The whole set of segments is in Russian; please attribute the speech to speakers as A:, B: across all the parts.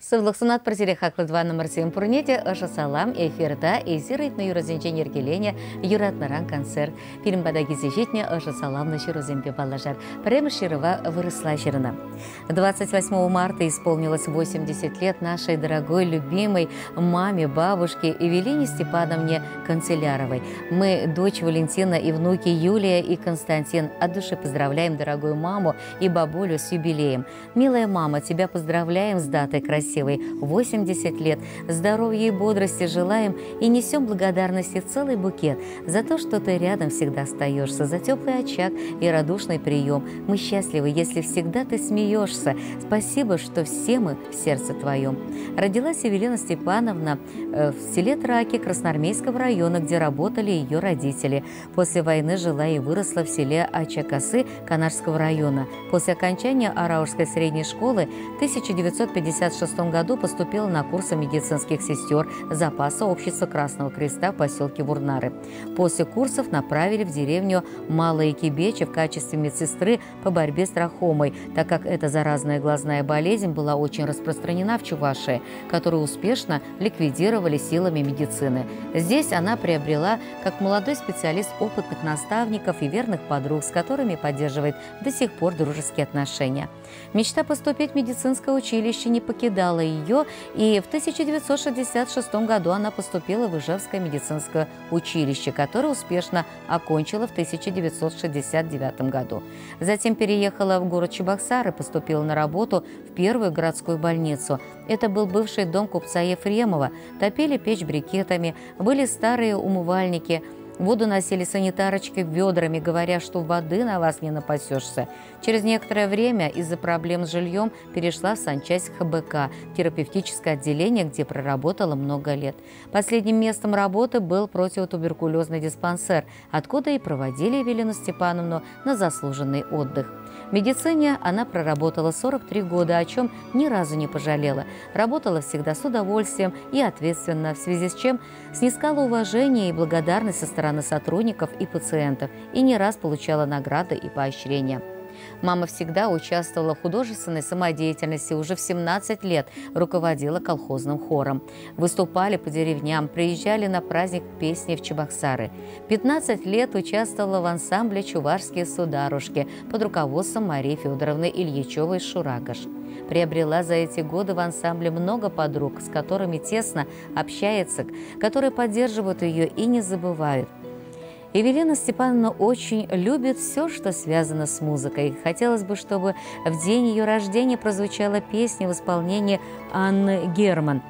A: Сывлық сунат протере хақлыдваны мұрсен пұрнете ұшы салам эфирда эзир итны юрозенчен ергелене юратнаран концерт. Фильм бада кезежетне ұшы саламны широземпе балажар. Прямо широва выросла жирна. 28 марта исполнилось 80 лет нашей дорогой, любимой маме, бабушке Эвелине Степановне Канцеляровой. Мы, дочь Валентина и внуки Юлия и Константин, от души поздравляем дорогую маму и бабулю с юбилеем. Милая мама, тебя поздравляем с датой красивой 80 лет. Здоровья и бодрости желаем и несем благодарности целый букет за то, что ты рядом всегда остаешься, за теплый очаг и радушный прием. Мы счастливы, если всегда ты смеешься. Спасибо, что все мы в сердце твоем. Родилась Эвелина Степановна в селе Траки Красноармейского района, где работали ее родители. После войны жила и выросла в селе Ачакасы Канашского района. После окончания Араурской средней школы в 1956 году поступила на курсы медицинских сестер запаса общества Красного Креста в поселке Вурнары. После курсов направили в деревню Малые Кибечи в качестве медсестры по борьбе с трахомой, так как эта заразная глазная болезнь была очень распространена в Чувашии, которую успешно ликвидировали силами медицины. Здесь она приобрела, как молодой специалист, опытных наставников и верных подруг, с которыми поддерживает до сих пор дружеские отношения. Мечта поступить в медицинское училище не покидала ее, и в 1966 году она поступила в Ижевское медицинское училище, которое успешно окончила в 1969 году. Затем переехала в город Чебоксар и поступила на работу в первую городскую больницу. Это был бывший дом купца Ефремова. Топили печь брикетами, были старые умывальники. Воду носили санитарочки ведрами, говоря, что воды на вас не напасешься. Через некоторое время из-за проблем с жильем перешла в санчасть ХБК, терапевтическое отделение, где проработала много лет. Последним местом работы был противотуберкулезный диспансер, откуда и проводили Эвелину Степановну на заслуженный отдых. В медицине она проработала 43 года, о чем ни разу не пожалела. Работала всегда с удовольствием и ответственно, в связи с чем снискала уважение и благодарность со стороны сотрудников и пациентов и не раз получала награды и поощрения. Мама всегда участвовала в художественной самодеятельности, уже в 17 лет руководила колхозным хором. Выступали по деревням, приезжали на праздник песни в Чебоксары. 15 лет участвовала в ансамбле «Чувашские сударушки» под руководством Марии Федоровны Ильичевой-Шурагаш. Приобрела за эти годы в ансамбле много подруг, с которыми тесно общается, которые поддерживают ее и не забывают. Эвелина Степановна очень любит все, что связано с музыкой. Хотелось бы, чтобы в день ее рождения прозвучала песня в исполнении Анны Герман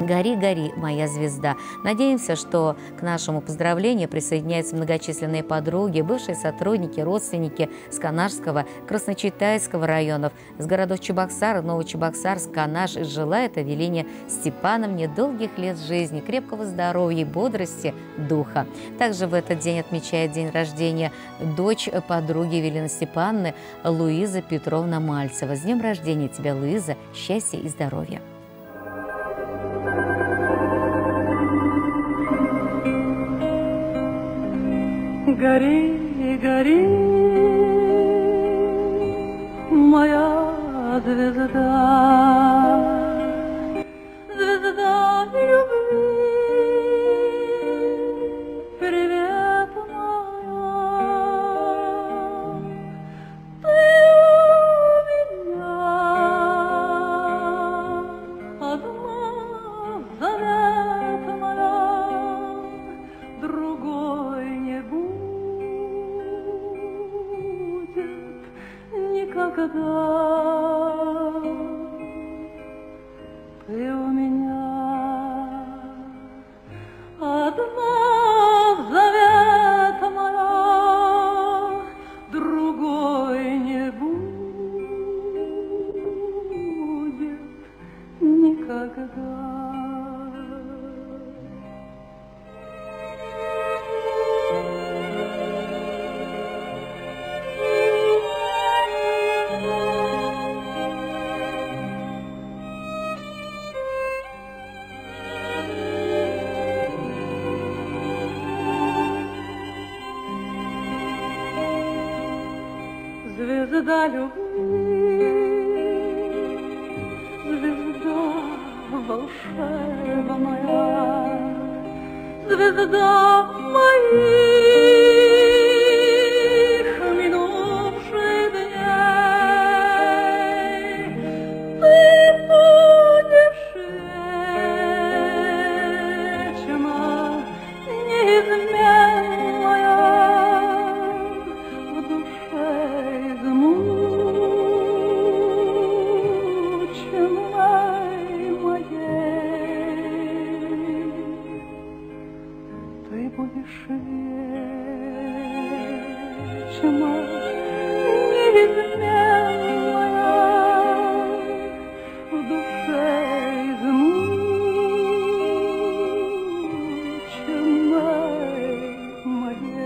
A: «Гори, гори, моя звезда». Надеемся, что к нашему поздравлению присоединяются многочисленные подруги, бывшие сотрудники, родственники с Канашского, Красночитайского районов, с городов Чебоксар, Новочебоксарск, Канаш, и желает Эвелине Степановне долгих лет жизни, крепкого здоровья и бодрости духа. Также в этот день отмечает день рождения дочь подруги Эвелины Степановны Луиза Петровна Мальцева. С днем рождения тебя, Луиза, счастья и здоровья!
B: Гори, гори, моя звезда, звезда любви, привет моя, ты у меня одна, завет моя, другой не будет. Никогда ты у меня одна, завет моя, другой не будет никогда. Звезда любви, звезда волшебная, звезда моих минувших дней. Ты будешь вечно неизменная в душе измученной моей. Ты будешь вечно неизменная в душе измученной моей.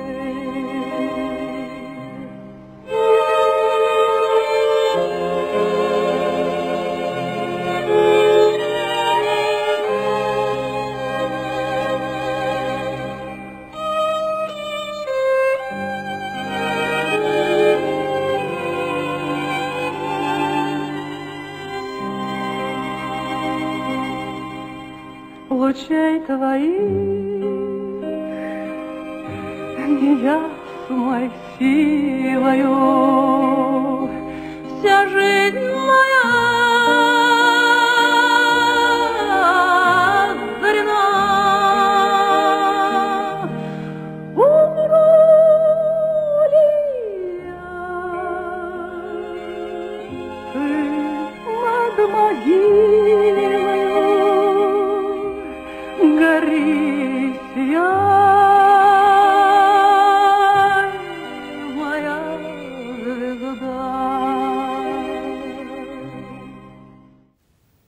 B: Лучей твоих неясной силою вся жизнь моя озарена. Умру ли я, ты над могилою гори, сияй, моя звезда.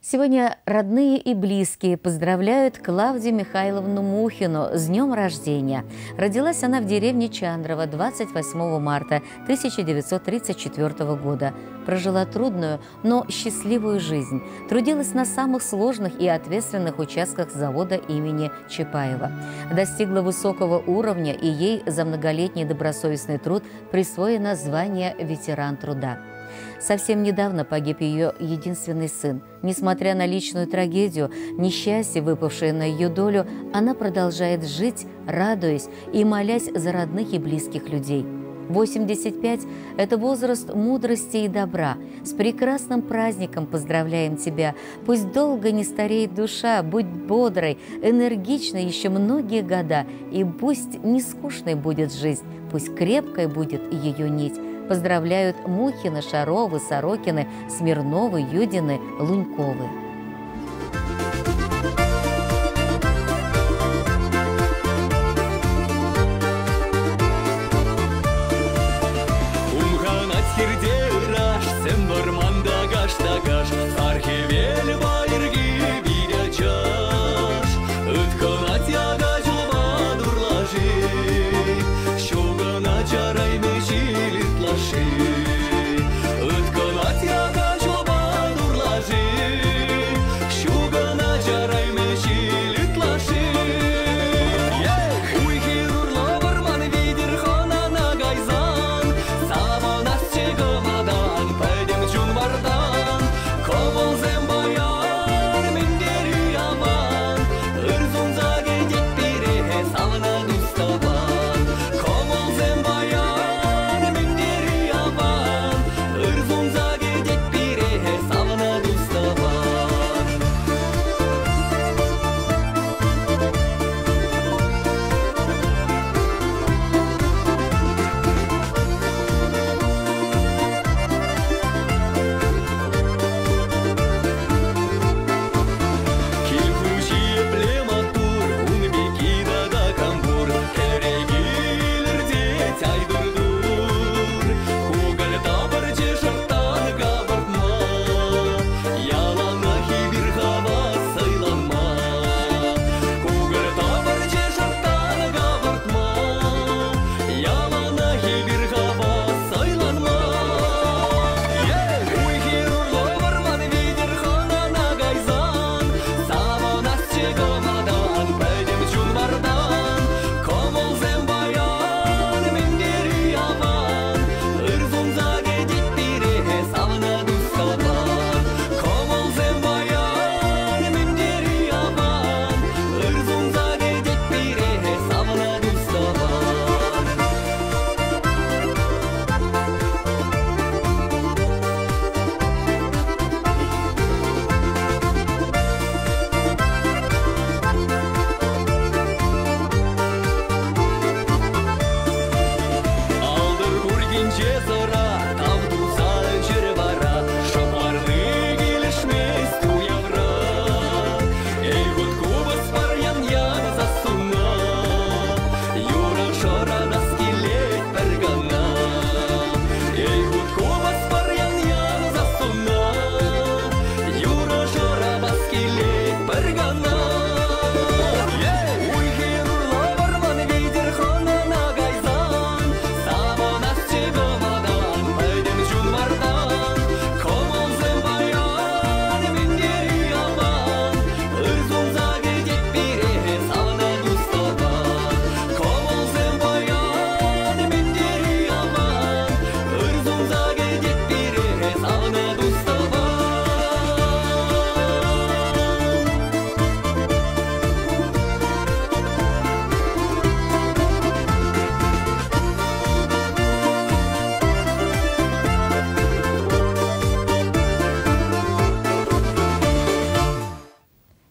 A: Сегодня родные и близкие поздравляют Клавдию Михайловну Мухину с днем рождения. Родилась она в деревне Чандрово 28 марта 1934 года. Прожила трудную, но счастливую жизнь. Трудилась на самых сложных и ответственных участках завода имени Чапаева. Достигла высокого уровня, и ей за многолетний добросовестный труд присвоено звание «Ветеран труда». Совсем недавно погиб ее единственный сын. Несмотря на личную трагедию, несчастье, выпавшее на ее долю, она продолжает жить, радуясь и молясь за родных и близких людей. 85 – это возраст мудрости и добра. С прекрасным праздником поздравляем тебя. Пусть долго не стареет душа, будь бодрой, энергичной еще многие года, и пусть не скучной будет жизнь, пусть крепкой будет ее нить. Поздравляют Мухины, Шаровы, Сорокины, Смирновы, Юдины, Луньковы.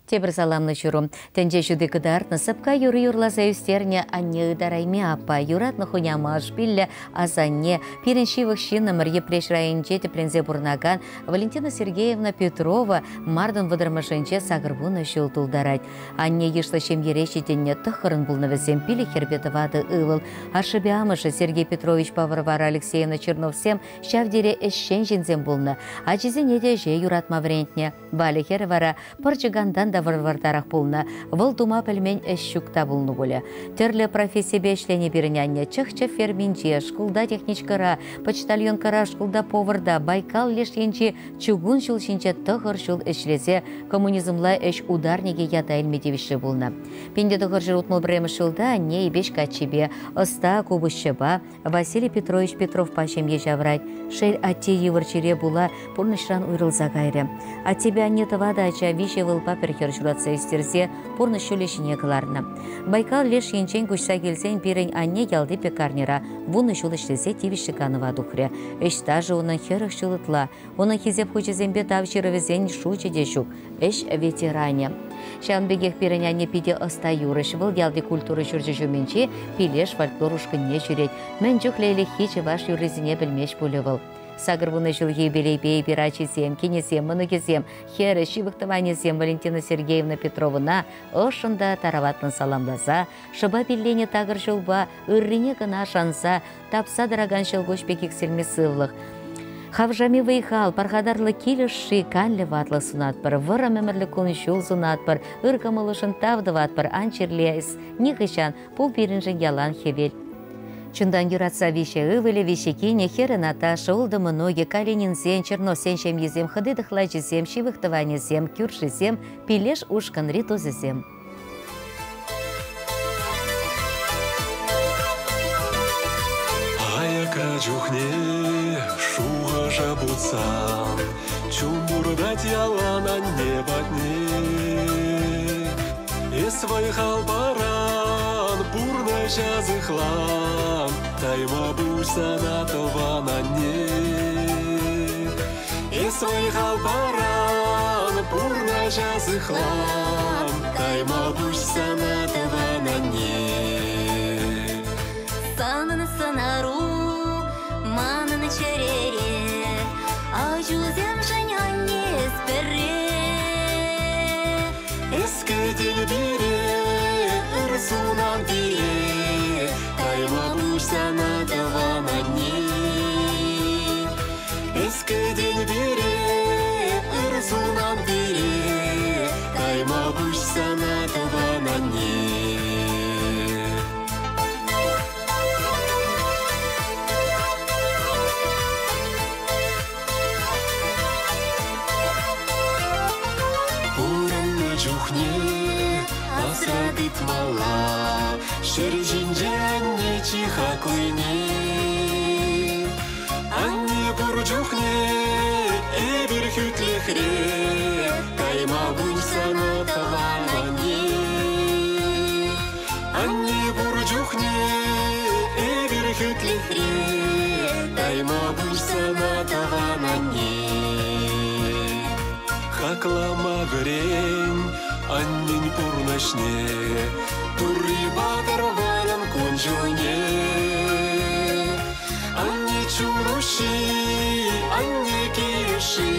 A: Тебір саламны чурум. Тенже жуды кыдартны сыпка юры юрласа үстерне анне ыдарайме апа. Юратны хуняма шпилле азанне. Пиреншивых шиннымыр епреш районче теплензе бурнаган Валентина Сергеевна Петрова мардын выдырмышынче сагырбуны шул тулдарать. Анне ешлы шемьереші тенне тұхырын булнывызем пилі хербетовады ывыл. Ашыбиамышы Сергей Петрович Паварвара Алексеевна Черновсем шавдере эшшен жинзем булны. Ачизене де же юратма врентне. Валі хервара парчыгандан варвартарах пулна, выл тума пельмень эшшукта булну буля. Терлі профессия бешлене бірінянне, чықчы ферминче, шкулда техничкара, почтальонкара, шкулда поварда, Байкал лешенче, чугун шулшинче тұғыр шул эшлесе, коммунизмла эш ударниге ята илметевіші булна. Пенде тұғыр жыр утмыл біремі шулда, не ебеш качебе, ыста кубышчеба, Василий Петрович Петров пашемге жаврать, шель атте еварчере була, пурнышран уйрылза гайре. А тебя не тавада ача вище выл папер хершуратса истерсе, пурны шулешіне кыларны. Байкал леш енчен күшса келсен пирен анне ялды пекарнера, вуны шулешлесе тивиші каныва духре. Эш тажы оның херых шулытла, оның хизеп хучезембе тавшырывезен шуче дешук, эш ветеране. Шанбегех пирен анне пиде оста юрыш, выл ялды культуры жүржі жүменче, пилеш фольклорушкынне жүреть, мен жүхлейлі хичі ваш юрызіне білмеш бұлы выл. Сагырвуны жылги белейбей бирачисем, кинесем, мыныкесем, хері шивықтыванесем Валентина Сергеевна Петровна ошында тараватын саламласа, шыба биллене тагыр жылба, ыррине гына шанса, тапса дыраган шылгош пекек селме сывлық. Хавжами выйхал, пархадарлы килішши канлі ватлы сунатпыр, вырам әмірлі күншул сунатпыр, ыркамылышын тавдыватпыр, анчерлес, нихышан, пул бірінжін ялан хевел. Чундан юратса вище ывыле, вище кине, херы Наташа, улды многе, Калининсен, Черносен, шемьезем, хыдыдых лачисем, шивыхтыванесем, кюршисем, пилеш ушкан ритузесем.
C: Аяка чухне, шуға жабутса, чумбурдать ялана не батне. Эсвайхал баран, бурна жазыхлан, тайма бульса натована не. Эсвайхал баран, бурна жазыхлан, тайма бульса натована не.
D: Санын санару, манын черере, а жузем женяне сперре.
C: Эске делбире, ырсунан бире, тайма бульса натована не. Эске делбире, ырсунан бире, тайма бульса натована не. Чухне, асрадыт мала, шержинже анне чиха клыне. Анне бурчухне, эбир хүтлехре, тайма бульса натована не. Анне бурчухне, эбир хүтлехре, тайма бульса натована не. Хаклама грень, аннин пурнашне, турри батыр варан конжуне. Анне чуруши, анне кириши,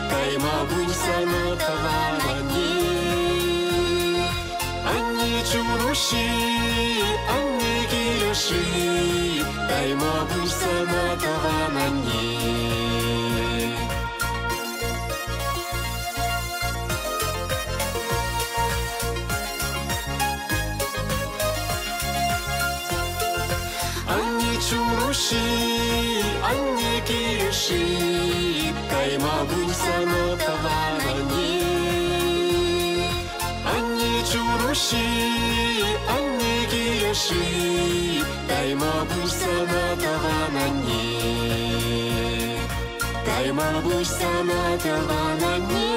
C: тайма бульса натована не. Анне чуруши, анне кириши, тайма бульса натована не. Чуруши, анне кириши, тайма бульса натована не. Анне чуруши, анне кириши, тайма бульса натована не. Тайма бульса натована не.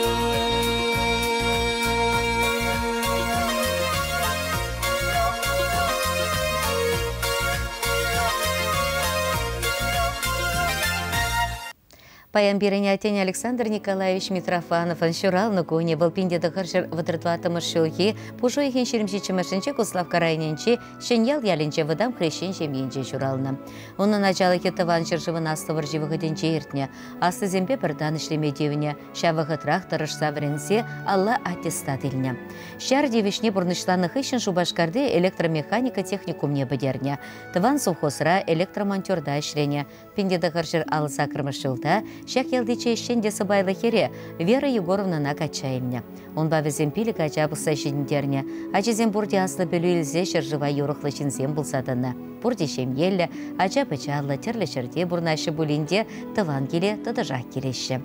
A: Паян беренятен Александр Николаевич Митрофанов аншурал на коне был пиндеда харшер ватратватамы шилхи, пужу ихен шеремшичи машинче Куслав Карайненче, шеньял ялинче выдам хрещен жемьенче шурална. Он на начало хитован шерживан астовар живых денче иртня, асты земпе пердан ишлеме девня, шавыхы трактор савренсе алла аттестат илня. Шар девишне бурнышланных ищен шубашкарды электромеханика техникум не бедерня, таван совхозра электромонтерда ишленя, пиндеда харшер алса кырмышылда, шак елдиче ищенде сабайлы хере, Вера Егоровна на качаемня. Он бавезем пили кача бұлса шедіндерне, ачезем бурде аслы бөлі илзе шыржыва юрықлы чинзем бұлсадыны. Бурде шем елі, ача пычаллы, терлі шырде бурнашы бұлінде тыван келе, тыдыжақ келеші.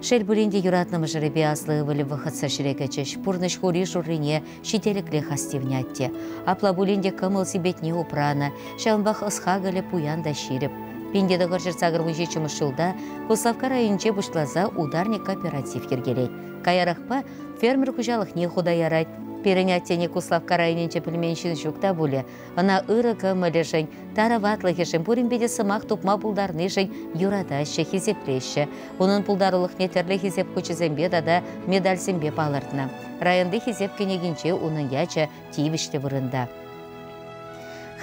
A: Шел бұлінде юратнымы жырыбе аслы вылі вұқытса шірекачыш, пұрныш хури жұррине шителікле хастевнятте. Апла бұлінде кымыл себетне упрана, шалынбақ ысхагылы пуян да ширіп. Пиндеда ғыржыр сағырғы жечіміш жылда Куславка районче бұшлаза ударник кооператив кергелей. Каярақпа фермер құжалық не худа ярайд. Переняттене Куславка районче пілменшін жүкта бұлі. Ана ұры кымылышын, тараватлығышын, бұрынбеде сымақ тұпма бұлдарнышын юрадашы, хизеплеші. Оның бұлдарылық нетерлі хизеп күчізембе дада медальсембе палыртына. Районды хизеп кенегенче оның яча тиевішті вырында.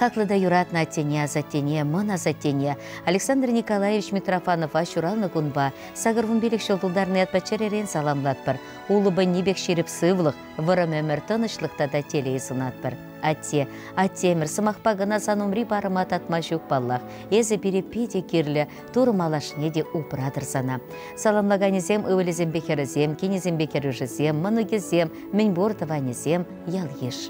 A: Хаклыда юратна аттене, азаттене, мын азаттене. Александр Николаевич Митрофанов ашуралны кунба, сағырвын белек шолдылдарны атпачаререн саламлатпыр. Улыбы небек шеріп сывлық, вырым өмір тынышлықта да телей сынатпыр. Аттемір, сымақпа гына санумри барымат атма жүк баллақ. Эзі бере педе керлі, турым алашыне де упрадыр сана. Саламлаганезем, өвілізем бекерізем, кенезем бекеріжізем, мұнығезем, мен бордыванезем, ял еш.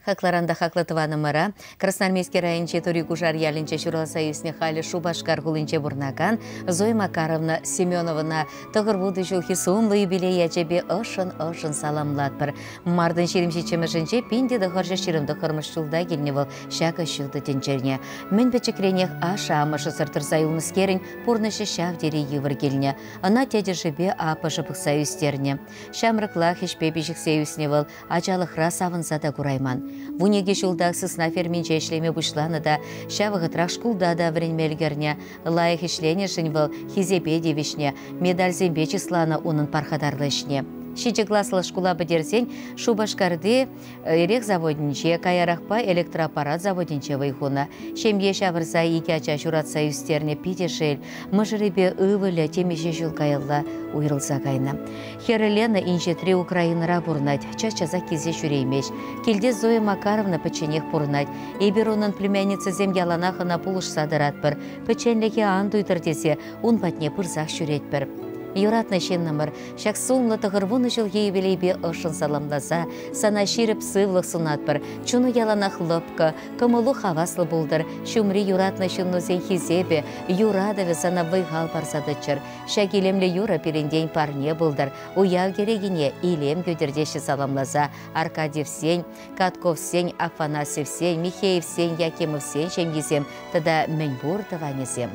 A: Хакларанда хаклатыванымыра, Красноармейский районче Турикушар ялинче Шурал Союзне хали Шубашкар хулинче бурнаган, Зоя Макаровна Семеновна тығырбуды жылхи сумлы юбилей ячебе ышын саламлатпыр. Мардын шеримші чемешінче пинде дығыржы шерімді қырмыш жылда келневал шака шылды тенчерне. Мен бечекренех аша амышы сыртыр сайылныс керін пурнышы шав дере евір келне. Ана тедержебе апышы пық союзтерне. Шамрықлах ешпе бежік союзневал ачалық рас авынсада курайман. Вунеге жылдақ сысна ферменче ішлеме бұшланы да, шавығытрақ шкулда да вренмелгерне, лайық ішлене жынвыл хизепе девишне, медаль зембе числаны оның пархадарлы ішне. Шиче классылы шкула бідерсен, Шубашкарды ерек заводинче, каярақпа электроаппарат заводинче вайхуна. Шемге шавырса ике ача шурат союзтерне питешел, мұжыребе ывылі темеше жыл кайылла уйрылса кайна. Херелена инжетре Украинара бурнать, чачаза кезе шүреймеш. Келде Зоя Макаровна печенех бурнать, ебер onun племянница земьяланахына пулыш садыратпыр, печенлеге андуйдыр десе, он патне пырзақ шүретпір. Юратны шеннымыр, шак сумлы тығырвуны жылге юбилейбе ышын саламласа, сана ширіп сывлық сунатпыр, чуну яланах лыпка, кымылу хаваслы булдыр, шумри юратны шыннузен хизебе, юрадове сана выйғал парсадычыр, шак илемлі юра перенден парне булдыр, уяв керегіне илем көдердеші саламласа, Аркадьев сень, Катков сень, Афанасьев сень, Михеев сень, Якимов сень, шемгезем, тада мәнбур тыванезем.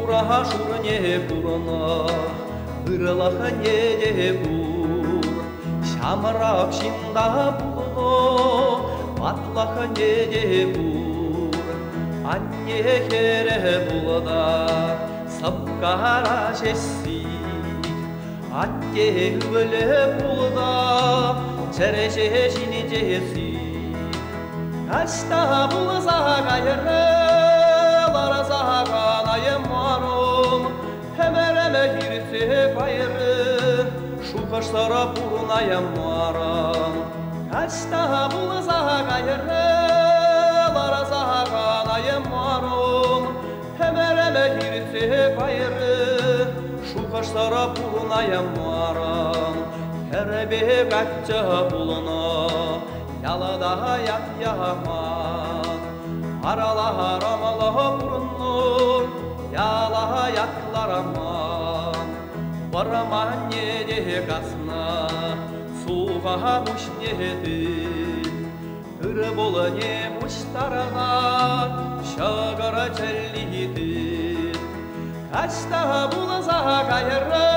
E: Ураха шурне бурана, ырылаха неде бур, шамрак шинда булно, атлаха неде бур, анне кере булада, сапкара жесси, атте өвеле булда, череше жини жеси, кашта булза гайры. Hemereme girse gayrı, şu kaşlara burnayam varam. Kaçta bulsa gayrı, laraza kanayam varam. Hemereme girse gayrı, şu kaşlara burnayam varam. Kerebe kaçça buluna, yalada yat yaman. Aralah ramalah burunlu, yala yaklar aman. Varaman nede kasna, suğa muş nedi. Tırı bola ne muştarana, şagara çellidi. Kaçta bulsa gayrı,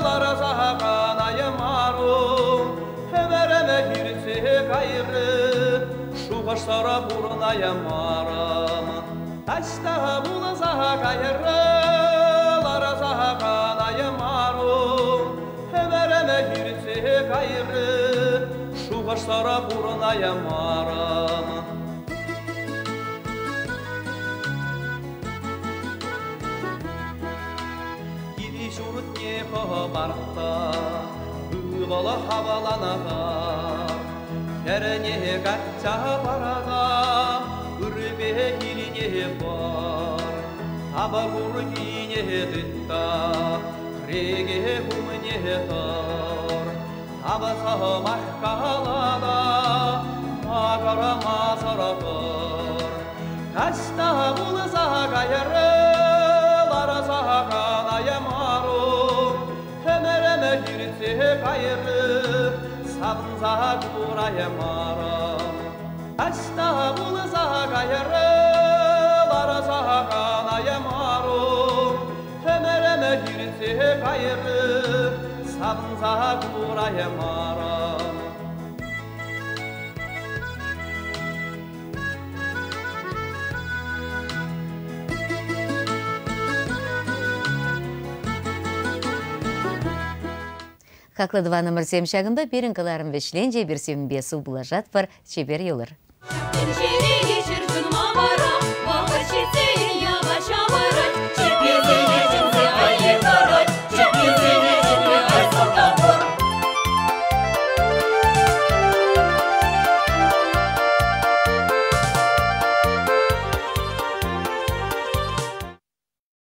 E: laraza kanayım arum. Hemereme girse gayrı, şu kaşlara burnayam aram. Kaçta bulsa gayrı, laraza kanayım arum. Hemereme girse gayrı, şu kaşlara burnayam aram. Gidi şurut ne kobarta, ıvala havalanağar. Kerene kaçça barada, ürbe hiline var. Taba vurgine ditta, krege humne tar. Taba samah kalada, magara mazara var. Kaçta bulsa gayrı, laraza kanayım arum. Hemereme girse gayrı, sabınza kurayım aram. Kaçta bulsa gayrı, laraza kanayım arum. Hemereme girse gayrı, sabınza kurayım aram.
A: Хақлы 2 номер 7 шағында берін қыларым вешленде бір 75 су бұлажат бар чебер елір.